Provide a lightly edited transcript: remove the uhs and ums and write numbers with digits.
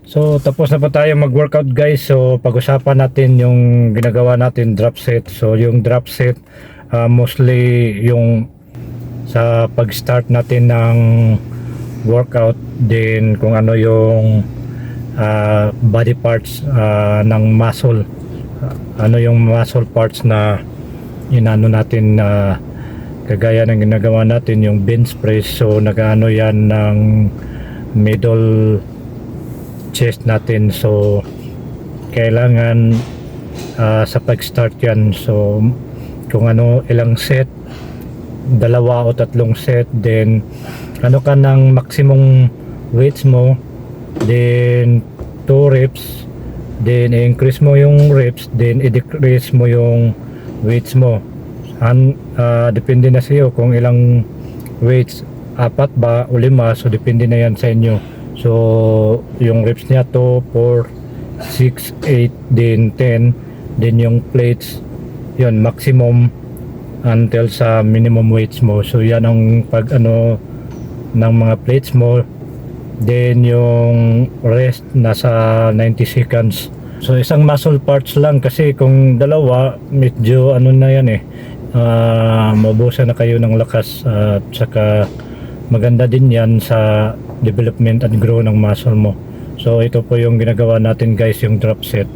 So tapos na po tayo mag-workout guys. So pag-usapan natin yung ginagawa natin drop set. So yung drop set mostly yung sa pag-start natin ng workout, din kung ano yung body parts ng muscle. Ano yung muscle parts na inano natin kagaya ng ginagawa natin yung bench press. So nagaano yan ng middle chest natin. So kailangan sa pag-start yan. So kung ano, ilang set, 2 o 3 set, then ano ka ng maximum weights mo, then 2 reps, then i-increase mo yung reps, then i-decrease mo yung weights mo. Depende na sa iyo kung ilang weights, 4 ba o 5, so depende na yan sa inyo. So yung reps niya 2, 4, 6, 8, then 10, then yung plates yun maximum until sa minimum weights mo. So yan ang pag ano ng mga plates mo, then yung rest nasa 90 seconds. So isang muscle parts lang, kasi kung dalawa medyo ano na yan maubusan na kayo ng lakas, at saka maganda din yan sa development and grow ng muscle mo. So ito po yung ginagawa natin guys, yung drop set.